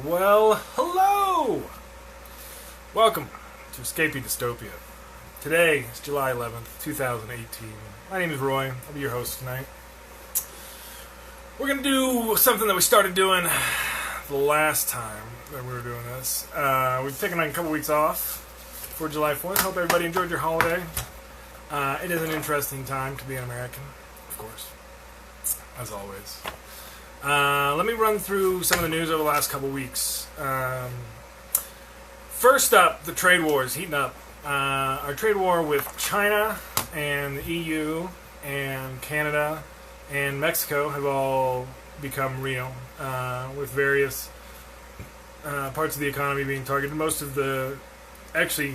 Well, hello! Welcome to Escaping Dystopia. Today is July 11th, 2018. My name is Roy. I'll be your host tonight. We're going to do something that we started doing the last time that we were doing this. We've taken a couple weeks off for July 4th. Hope everybody enjoyed your holiday. It is an interesting time to be an American, of course, as always. Let me run through some of the news over the last couple weeks. First up, the trade war is heating up. Our trade war with China and the EU and Canada and Mexico have all become real, with various parts of the economy being targeted. Actually,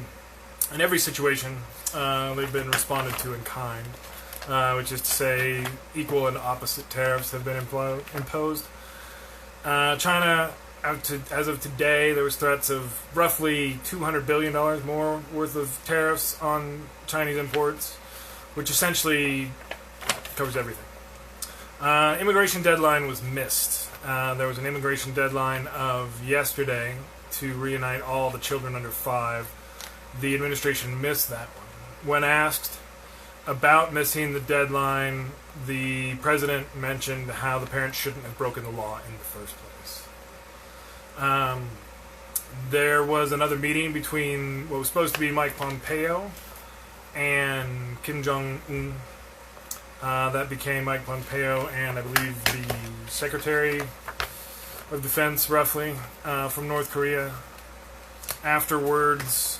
in every situation, they've been responded to in kind. Which is to say, equal and opposite tariffs have been imposed. China, as of today, there was threats of roughly $200 billion more worth of tariffs on Chinese imports, which essentially covers everything. Immigration deadline was missed. There was an immigration deadline of yesterday to reunite all the children under 5. The administration missed that one. When asked about missing the deadline, the president mentioned how the parents shouldn't have broken the law in the first place. There was another meeting between what was supposed to be Mike Pompeo and Kim Jong-un. That became Mike Pompeo and I believe the Secretary of Defense, roughly, from North Korea. Afterwards,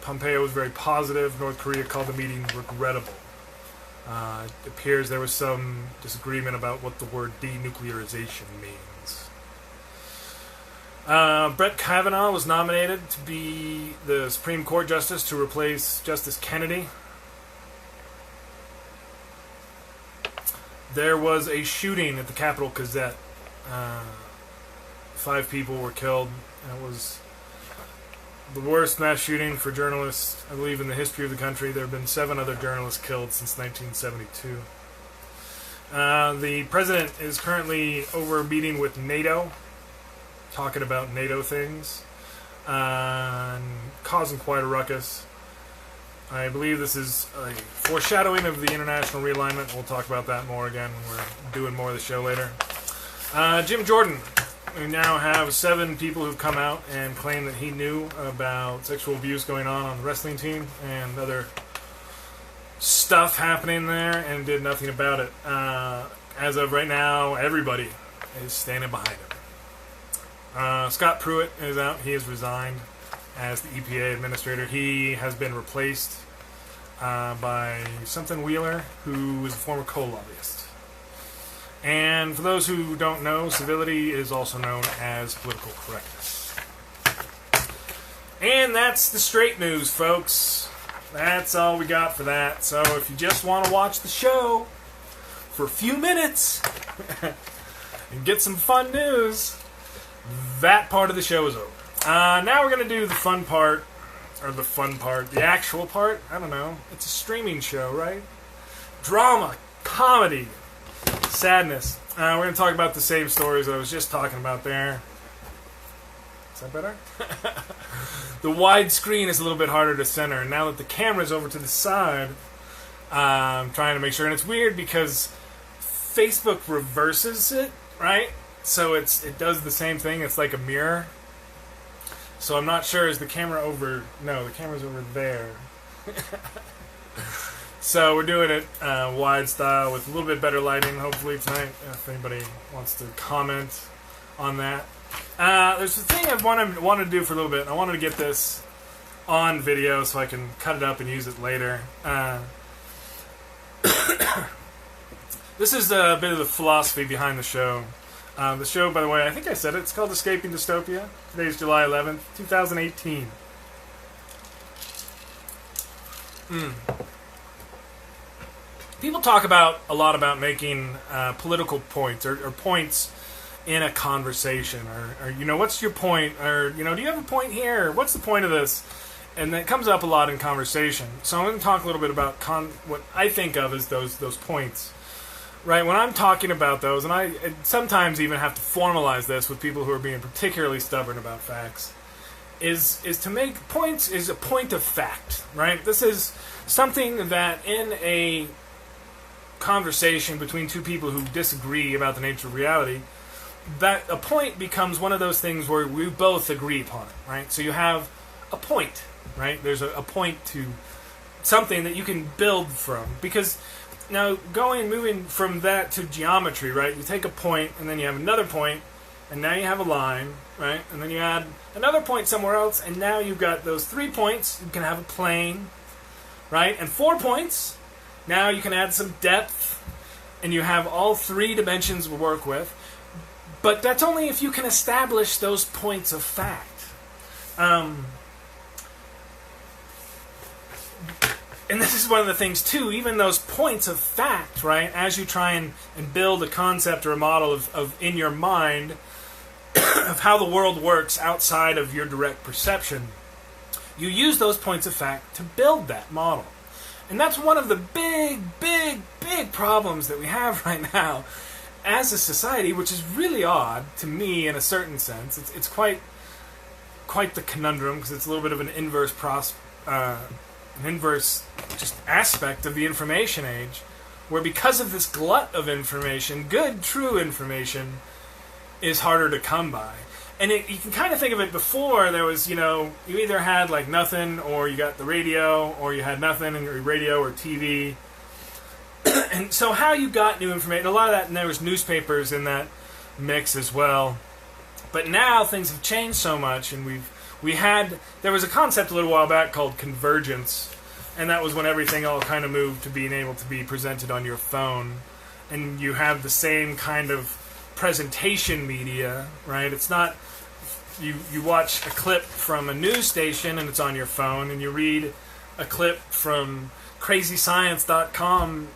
Pompeo was very positive. North Korea called the meeting regrettable. It appears there was some disagreement about what the word denuclearization means. Brett Kavanaugh was nominated to be the Supreme Court Justice to replace Justice Kennedy. There was a shooting at the Capitol Gazette. 5 people were killed, and it was the worst mass shooting for journalists, I believe, in the history of the country. There have been 7 other journalists killed since 1972. The president is currently over meeting with NATO, talking about NATO things, and causing quite a ruckus. I believe this is a foreshadowing of the international realignment. We'll talk about that more again when we're doing more of the show later. Jim Jordan. We now have 7 people who've come out and claim that he knew about sexual abuse going on the wrestling team and other stuff happening there and did nothing about it. As of right now, everybody is standing behind him. Scott Pruitt is out. He has resigned as the EPA administrator. He has been replaced by something Wheeler, who is a former coal lobbyist. And for those who don't know, Civility is also known as political correctness. And that's the straight news, folks. That's all we got for that. So if you just want to watch the show for a few minutes and get some fun news, that part of the show is over. Now we're going to do the fun part, the actual part. I don't know. It's a streaming show, right? Drama, comedy, sadness. We're going to talk about the same stories that I was just talking about there. Is that better? The widescreen is a little bit harder to center. And now that the camera's over to the side, I'm trying to make sure. And it's weird because Facebook reverses it, right? So it does the same thing. It's like a mirror. So I'm not sure. Is the camera over? No, the camera's over there. So we're doing it wide style with a little bit better lighting, hopefully, tonight, if anybody wants to comment on that. There's a thing I've wanted to do for a little bit. I wanted to get this on video so I can cut it up and use it later. This is a bit of the philosophy behind the show. The show, by the way, I think I said it. It's called Escaping Dystopia. Today's July 11th, 2018. People talk a lot about making political points or points in a conversation, or what's your point, or do you have a point here? What's the point of this? And that comes up a lot in conversation. So I'm going to talk a little bit about what I think of as those points. right? When I'm talking about those, and I sometimes even have to formalize this with people who are being particularly stubborn about facts, is to make points is a point of fact, right? This is something that in a conversation between two people who disagree about the nature of reality, that a point becomes one of those things where we both agree upon it, right? So you have a point, right? There's a point to something that you can build from. Because now moving from that to geometry, right? You take a point and then you have another point, and now you have a line, right? And then you add another point somewhere else, and now you've got those 3 points. You can have a plane, right? And 4 points. Now you can add some depth, and you have all 3 dimensions to work with. But that's only if you can establish those points of fact. And this is one of the things, too, even those points of fact, right, as you try and build a concept or a model of in your mind of how the world works outside of your direct perception, you use those points of fact to build that model. And that's one of the big problems that we have right now as a society, which is really odd to me in a certain sense. It's quite the conundrum, because it's a little bit of an inverse just aspect of the information age, where because of this glut of information, good, true information is harder to come by. And you can kind of think of it before, there was, you either had like nothing, or you got the radio, or you had nothing and your radio or TV. And so how you got new information, a lot of that, and there was newspapers in that mix as well. But now things have changed so much, and there was a concept a little while back called convergence, and that was when everything all kind of moved to being able to be presented on your phone, and you have the same kind of presentation media, right? It's not you watch a clip from a news station and it's on your phone, and you read a clip from crazyscience.com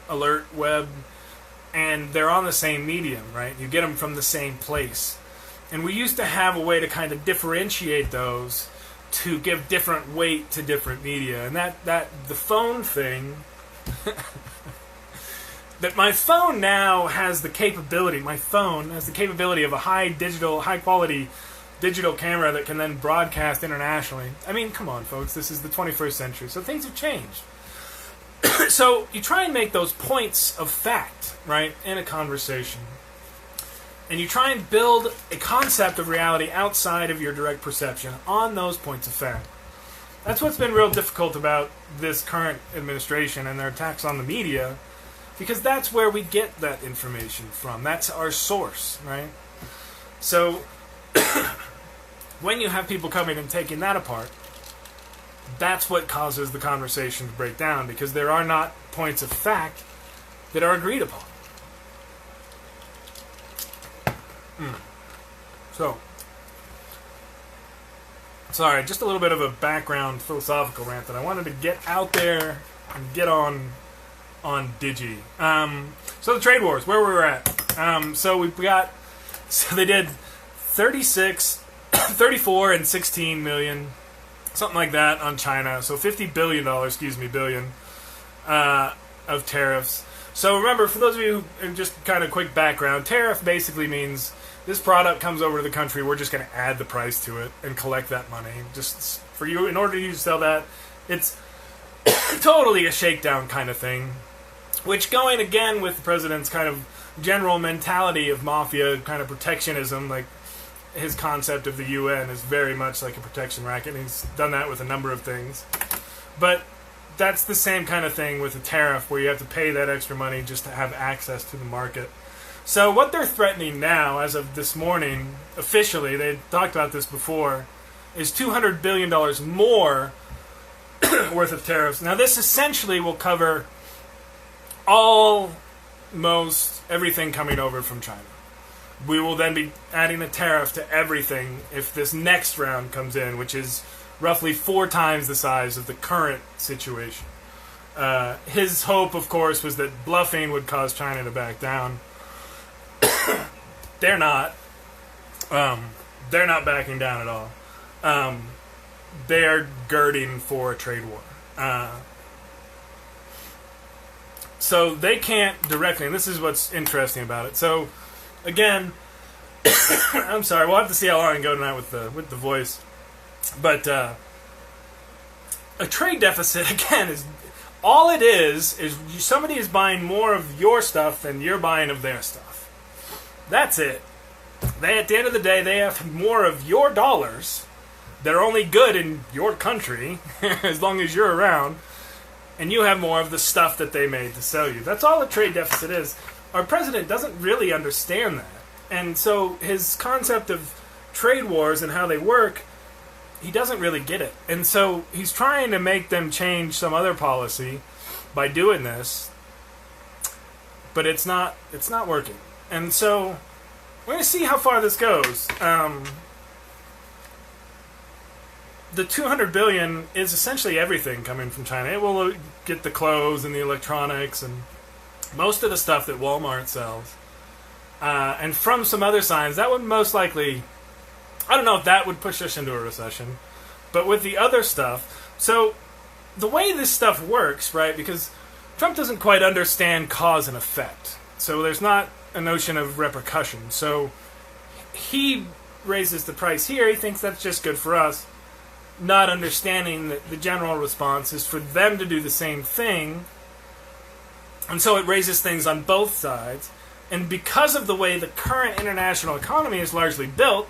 alert web, and they're on the same medium, right? You get them from the same place. And we used to have a way to kind of differentiate those, to give different weight to different media. And that the phone thing that my phone now has the capability of a high quality digital camera that can then broadcast internationally. I mean, come on, folks, this is the 21st century, so things have changed. So you try and make those points of fact, right, in a conversation. And you try and build a concept of reality outside of your direct perception on those points of fact. That's what's been real difficult about this current administration and their attacks on the media, because that's where we get that information from. That's our source, right? So when you have people coming and taking that apart, that's what causes the conversation to break down, because there are not points of fact that are agreed upon. So, sorry, just a little bit of a background philosophical rant that I wanted to get out there and get on Digi. So the trade wars, where we were at. So they did 34 and 16 million, something like that on China. So $50 billion, of tariffs. So remember, for those of you who, just kind of quick background, tariff basically means this product comes over to the country, we're just going to add the price to it and collect that money. Just for you, in order for you to sell that, it's totally a shakedown kind of thing. Which, going again with the president's kind of general mentality of mafia, kind of protectionism, like his concept of the UN is very much like a protection racket, and he's done that with a number of things. But that's the same kind of thing with a tariff, where you have to pay that extra money just to have access to the market. So what they're threatening now, as of this morning, officially, they talked about this before, is $200 billion more worth of tariffs. Now this essentially will cover almost everything coming over from China. We will then be adding a tariff to everything if this next round comes in, which is roughly 4 times the size of the current situation. His hope, of course, was that bluffing would cause China to back down. They're not. They're not backing down at all. They are girding for a trade war. So they can't directly, and this is what's interesting about it. So, again, I'm sorry, we'll have to see how long I can go tonight with the voice. But a trade deficit, again, is all it is somebody is buying more of your stuff than you're buying of their stuff. That's it. At the end of the day, they have more of your dollars that are only good in your country, as long as you're around, and you have more of the stuff that they made to sell you. That's all a trade deficit is. Our president doesn't really understand that. And so his concept of trade wars and how they work, he doesn't really get it. And so he's trying to make them change some other policy by doing this, but it's not working. And so we're going to see how far this goes. The $200 billion is essentially everything coming from China. It will get the clothes and the electronics and most of the stuff that Walmart sells. And from some other signs, that would most likely, I don't know if that would push us into a recession, but with the other stuff, so the way this stuff works, right, because Trump doesn't quite understand cause and effect. So there's not a notion of repercussion. So he raises the price here. He thinks that's just good for us, not understanding that the general response is for them to do the same thing. And so it raises things on both sides. And because of the way the current international economy is largely built,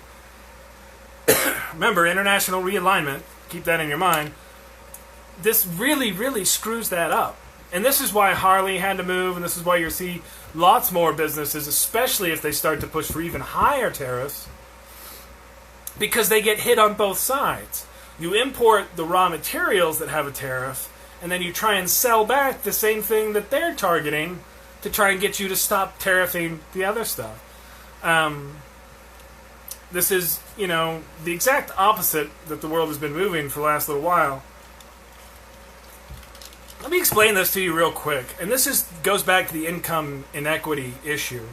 remember, international realignment, keep that in your mind, this really, really screws that up. And this is why Harley had to move, and this is why you see lots more businesses, especially if they start to push for even higher tariffs, because they get hit on both sides. You import the raw materials that have a tariff, and then you try and sell back the same thing that they're targeting to try and get you to stop tariffing the other stuff. This is, the exact opposite that the world has been moving for the last little while. Let me explain this to you real quick. And this goes back to the income inequity issue.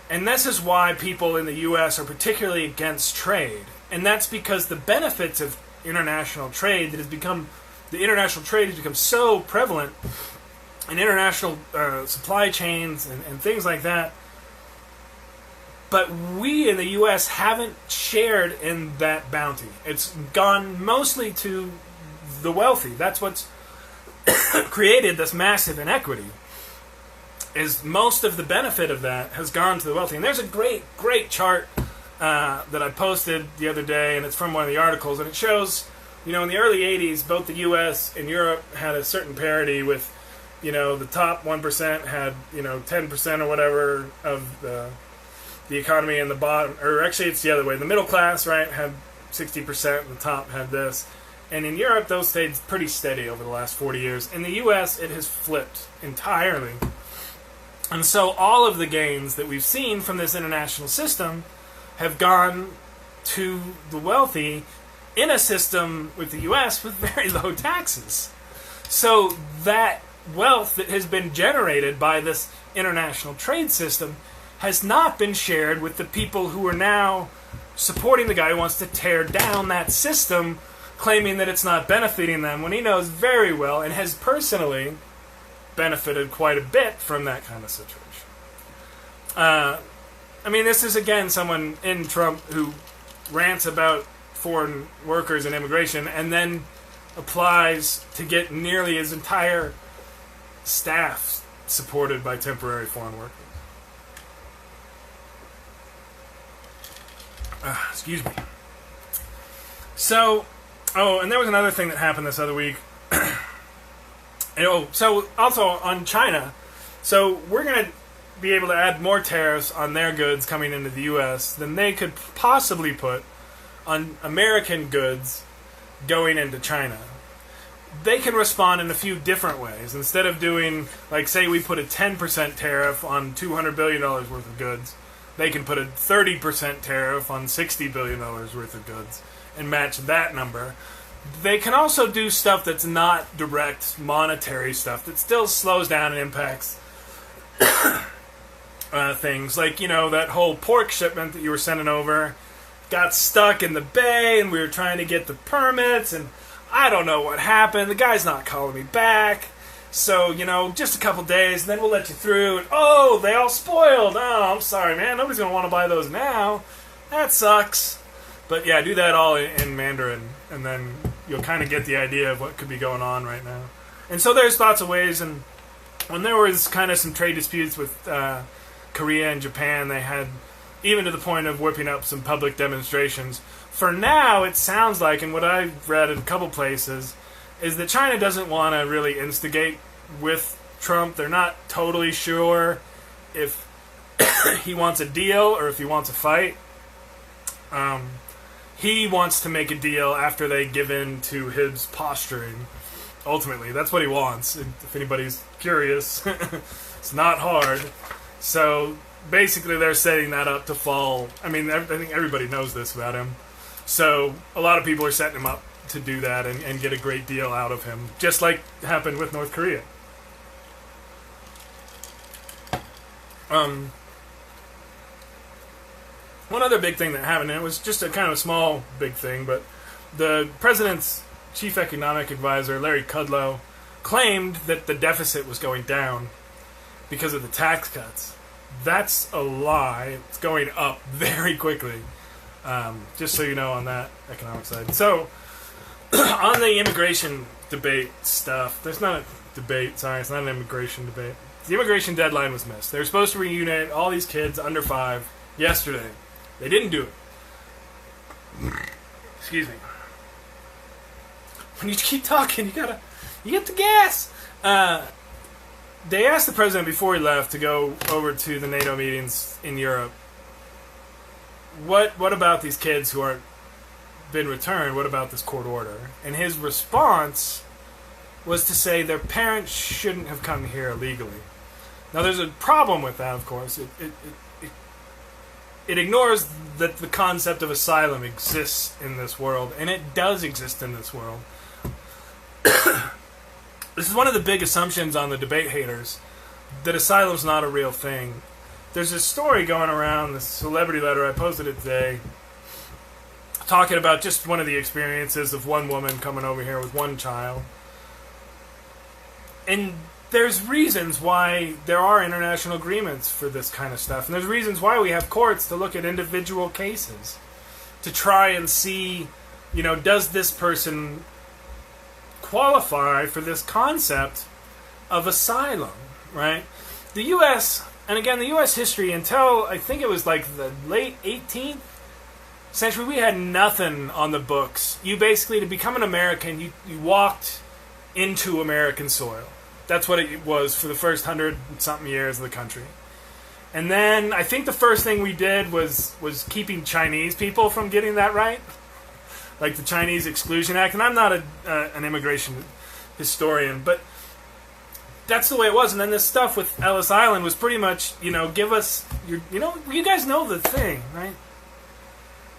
And this is why people in the U.S. are particularly against trade. And that's because the benefits of international trade has become so prevalent in international supply chains and things like that. But we in the U.S. haven't shared in that bounty. It's gone mostly to the wealthy. That's what's created this massive inequity, is most of the benefit of that has gone to the wealthy. And there's a great chart that I posted the other day, and it's from one of the articles, and it shows, in the early 80s, both the U.S. and Europe had a certain parity with, the top 1% had, 10% or whatever of the economy, and the bottom, or actually it's the other way, the middle class, right, had 60%, and the top had this. And in Europe, those stayed pretty steady over the last 40 years. In the U.S., it has flipped entirely. And so all of the gains that we've seen from this international system have gone to the wealthy in a system with the U.S. with very low taxes. So that wealth that has been generated by this international trade system has not been shared with the people who are now supporting the guy who wants to tear down that system, claiming that it's not benefiting them, when he knows very well and has personally benefited quite a bit from that kind of situation. This is, again, someone in Trump who rants about foreign workers and immigration and then applies to get nearly his entire staff supported by temporary foreign workers. Excuse me. So, and there was another thing that happened this other week. So also on China, so we're going to be able to add more tariffs on their goods coming into the U.S. than they could possibly put on American goods going into China. They can respond in a few different ways. Instead of doing, like, say we put a 10% tariff on $200 billion worth of goods, they can put a 30% tariff on $60 billion worth of goods and match that number. They can also do stuff that's not direct monetary stuff that still slows down and impacts things. Like, that whole pork shipment that you were sending over got stuck in the bay, and we were trying to get the permits, and I don't know what happened. The guy's not calling me back. So, just a couple days, and then we'll let you through. And, oh, they all spoiled. Oh, I'm sorry, man. Nobody's going to want to buy those now. That sucks. But, yeah, do that all in Mandarin, and then you'll kind of get the idea of what could be going on right now. And so there's lots of ways, and when there was kind of some trade disputes with Korea and Japan, they had, even to the point of whipping up some public demonstrations. For now, it sounds like, and what I've read in a couple places, is that China doesn't want to really instigate with Trump. They're not totally sure if he wants a deal or if he wants a fight. He wants to make a deal after they give in to his posturing. Ultimately, that's what he wants. If anybody's curious, it's not hard. So basically, they're setting that up to fall. I mean, I think everybody knows this about him. So a lot of people are setting him up to do that and get a great deal out of him, just like happened with North Korea. One other big thing that happened, and it was just a kind of small big thing, but the president's chief economic advisor, Larry Kudlow, claimed that the deficit was going down because of the tax cuts. That's a lie. It's going up very quickly. Just so you know on that economic side. So, on the immigration debate stuff, there's not a debate, sorry, it's not an immigration debate. The immigration deadline was missed. They were supposed to reunite all these kids under 5 yesterday. They didn't do it. Excuse me. When you keep talking, you get the gas. They asked the president before he left to go over to the NATO meetings in Europe. What about these kids who aren't been returned? What about this court order? And his response was to say their parents shouldn't have come here illegally. Now, there's a problem with that, of course. It ignores that the concept of asylum exists in this world, and it does exist in this world. This is one of the big assumptions on the debate haters, that asylum's not a real thing. There's this story going around, this celebrity letter, I posted it today, talking about just one of the experiences of one woman coming over here with one child. And there's reasons why there are international agreements for this kind of stuff. And there's reasons why we have courts to look at individual cases, to try and see, does this person qualify for this concept of asylum, right? The U.S., and again, the U.S. history, until I think it was like the late 18th century, we had nothing on the books. You basically, to become an American, you walked into American soil. That's what it was for the first 100-something years of the country. And then I think the first thing we did was keeping Chinese people from getting that right. Like the Chinese Exclusion Act. And I'm not an immigration historian, but that's the way it was. And then this stuff with Ellis Island was pretty much, give us your, you guys know the thing, right?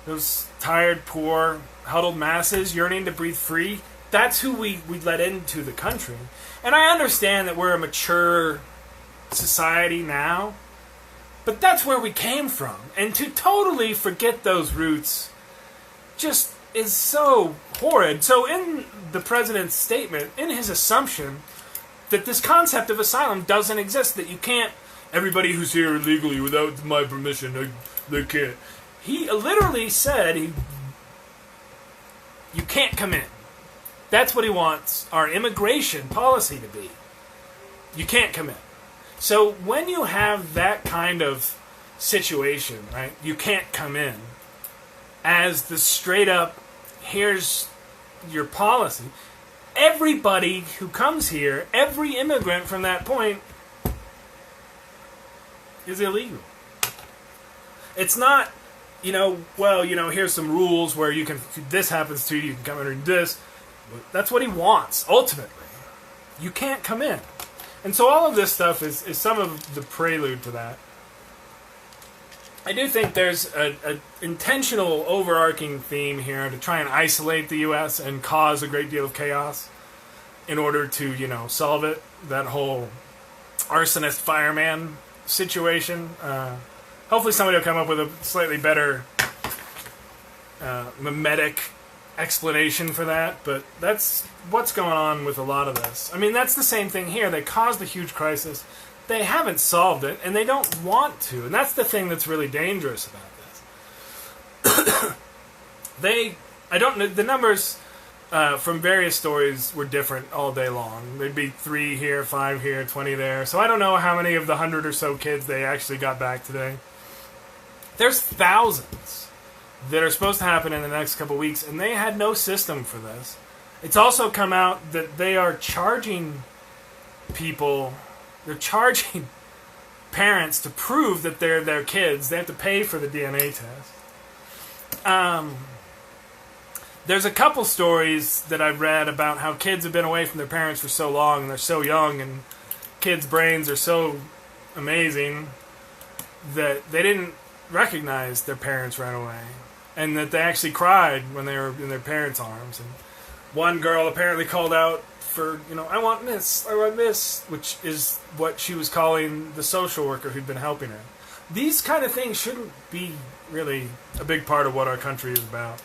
Those tired, poor, huddled masses yearning to breathe free. That's who we let into the country. And I understand that we're a mature society now, but that's where we came from. And to totally forget those roots just is so horrid. So in the president's statement, in his assumption that this concept of asylum doesn't exist, that you can't, everybody who's here illegally without my permission, they can't. He literally said you can't come in. That's what he wants our immigration policy to be. You can't come in. So when you have that kind of situation, right, you can't come in, as the straight up, here's your policy, everybody who comes here, every immigrant from that point, is illegal. It's not, here's some rules where you can, if this happens to you, you can come in and do this. That's what he wants, ultimately. You can't come in. And so all of this stuff is some of the prelude to that. I do think there's an intentional overarching theme here to try and isolate the U.S. and cause a great deal of chaos in order to, solve it. That whole arsonist fireman situation. Hopefully somebody will come up with a slightly better mimetic explanation for that, but that's what's going on with a lot of this. I mean, that's the same thing here. They caused a huge crisis. They haven't solved it, and they don't want to. And that's the thing that's really dangerous about this. I don't know, the numbers from various stories were different all day long. There'd be 3 here, 5 here, 20 there. So I don't know how many of the 100 or so kids they actually got back today. There's thousands that are supposed to happen in the next couple weeks, and they had no system for this. It's also come out that they are charging they're charging parents to prove that they're their kids. They have to pay for the DNA test. There's a couple stories that I've read about how kids have been away from their parents for so long, and they're so young, and kids' brains are so amazing that they didn't recognize their parents right away. And that they actually cried when they were in their parents' arms. And one girl apparently called out for, I want Miss, which is what she was calling the social worker who'd been helping her. These kind of things shouldn't be really a big part of what our country is about.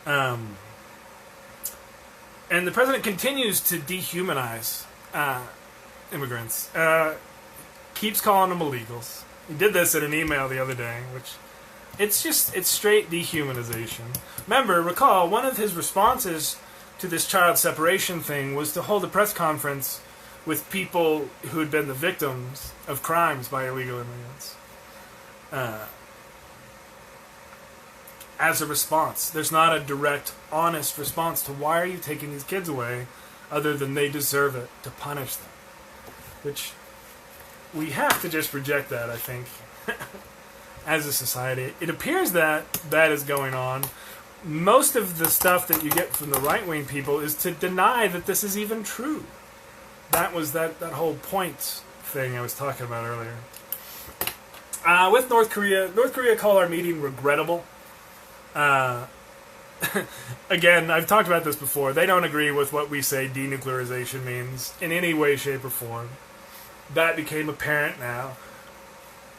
And the president continues to dehumanize immigrants. Keeps calling them illegals. He did this in an email the other day, which... It's straight dehumanization. Recall, one of his responses to this child separation thing was to hold a press conference with people who had been the victims of crimes by illegal immigrants. As a response. There's not a direct, honest response to why are you taking these kids away other than they deserve it to punish them. Which, we have to just reject that, I think. As a society. It appears that is going on. Most of the stuff that you get from the right-wing people is to deny that this is even true. That was that whole point thing I was talking about earlier. With North Korea called our meeting regrettable. Again, I've talked about this before. They don't agree with what we say denuclearization means in any way, shape, or form. That became apparent now.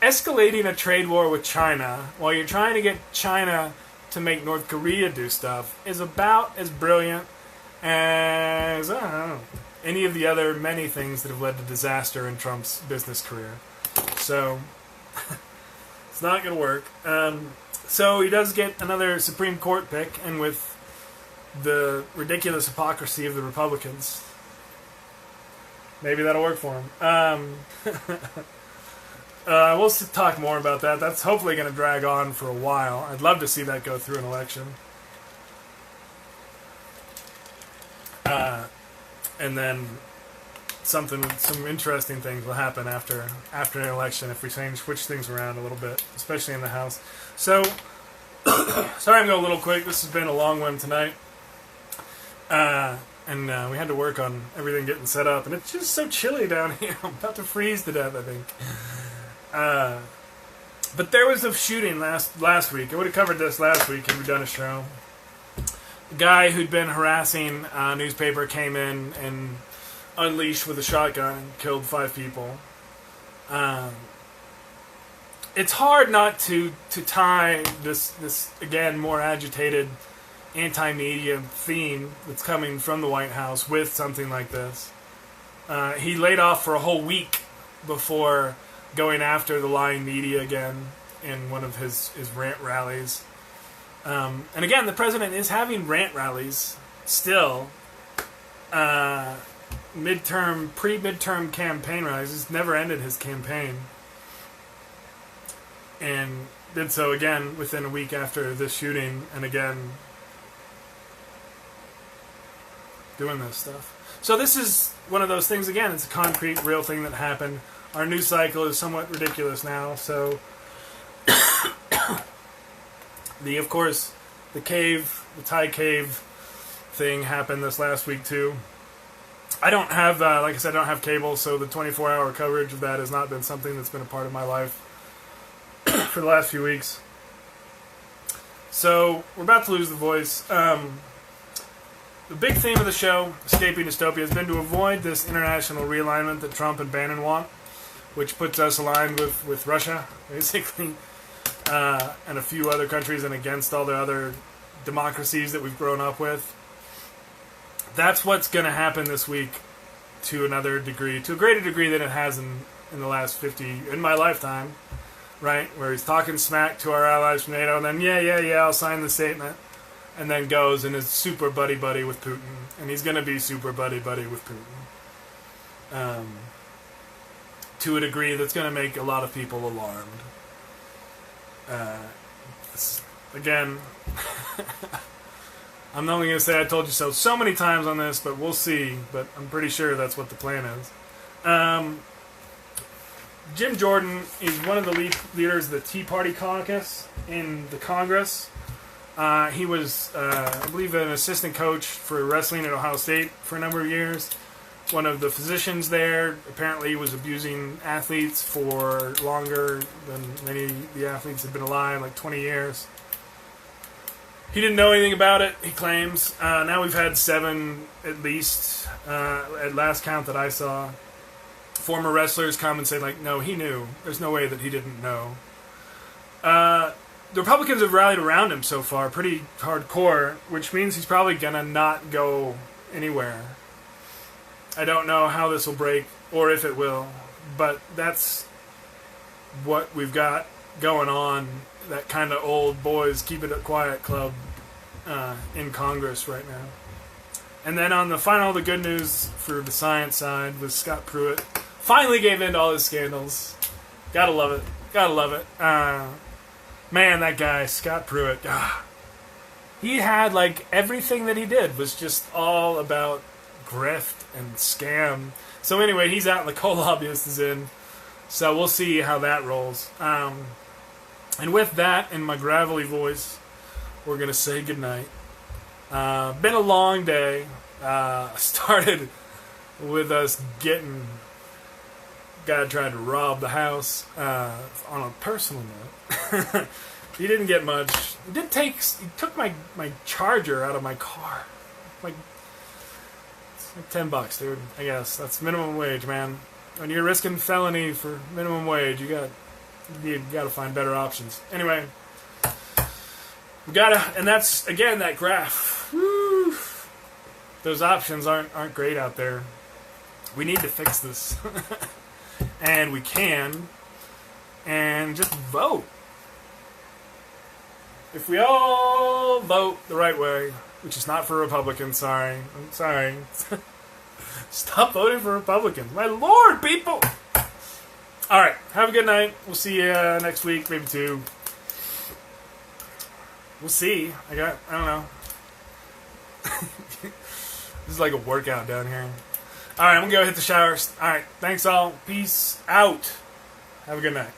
Escalating a trade war with China while you're trying to get China to make North Korea do stuff is about as brilliant as, I don't know, any of the other many things that have led to disaster in Trump's business career. So, it's not going to work. So he does get another Supreme Court pick, and with the ridiculous hypocrisy of the Republicans, maybe that'll work for him. We'll talk more about that. That's hopefully going to drag on for a while. I'd love to see that go through an election. And then some interesting things will happen after an election if we switch things around a little bit, especially in the House. So, sorry I'm going a little quick. This has been a long one tonight. And we had to work on everything getting set up. And it's just so chilly down here. I'm about to freeze to death, I think. But there was a shooting last week. I would have covered this last week had we done a show. The guy who'd been harassing a newspaper came in and unleashed with a shotgun and killed 5 people. It's hard not to tie this again more agitated anti-media theme that's coming from the White House with something like this. He laid off for a whole week before going after the lying media again in one of his rant rallies. And again, the president is having rant rallies still. Pre-midterm campaign rallies. He's never ended his campaign. And did so again within a week after this shooting, and again doing this stuff. So this is one of those things, again, it's a concrete, real thing that happened. Our news cycle is somewhat ridiculous now, so of course, the Thai cave thing happened this last week too. I don't have, like I said, I don't have cable, so the 24-hour coverage of that has not been something that's been a part of my life for the last few weeks. So, we're about to lose the voice. The big theme of the show, Escaping Dystopia, has been to avoid this international realignment that Trump and Bannon want, which puts us aligned with Russia, basically, and a few other countries, and against all the other democracies that we've grown up with. That's what's going to happen this week to another degree, to a greater degree than it has in the last 50, in my lifetime, right? Where he's talking smack to our allies from NATO, and then, yeah, I'll sign the statement, and then goes and is super buddy-buddy with Putin, and he's going to be super buddy-buddy with Putin. To a degree that's going to make a lot of people alarmed. Again, I'm only going to say I told you so many times on this, but we'll see. But I'm pretty sure that's what the plan is. Jim Jordan is one of the leaders of the Tea Party caucus in the Congress. He was, I believe, an assistant coach for wrestling at Ohio State for a number of years. One of the physicians there apparently was abusing athletes for longer than many of the athletes had been alive, like 20 years. He didn't know anything about it, he claims. Now we've had 7, at least, at last count that I saw, former wrestlers come and say, like, no, he knew. There's no way that he didn't know. The Republicans have rallied around him so far, pretty hardcore, which means he's probably going to not go anywhere. I don't know how this will break, or if it will, but that's what we've got going on, that kind of old boys keep it quiet club in Congress right now. And then on the good news for the science side was Scott Pruitt. Finally gave in to all his scandals. Gotta love it. Gotta love it. Man, that guy, Scott Pruitt, he had, like, everything that he did was just all about grift and scam. So anyway, he's out and the coal lobbyist is in. So we'll see how that rolls. And with that, in my gravelly voice, we're going to say goodnight. Been a long day. Started with us getting... guy tried to rob the house. On a personal note, he didn't get much. He took my charger out of my car. Like, it's like $10, dude. I guess that's minimum wage, man. When you're risking felony for minimum wage, you gotta find better options. Anyway, and that's again that graph. Woo. Those options aren't great out there. We need to fix this. And we can. And just vote. If we all vote the right way, which is not for Republicans, sorry. I'm sorry. Stop voting for Republicans. My lord, people! Alright, have a good night. We'll see you next week, maybe 2. We'll see. I don't know. This is like a workout down here. Alright, I'm gonna go hit the showers. Alright, thanks all. Peace out. Have a good night.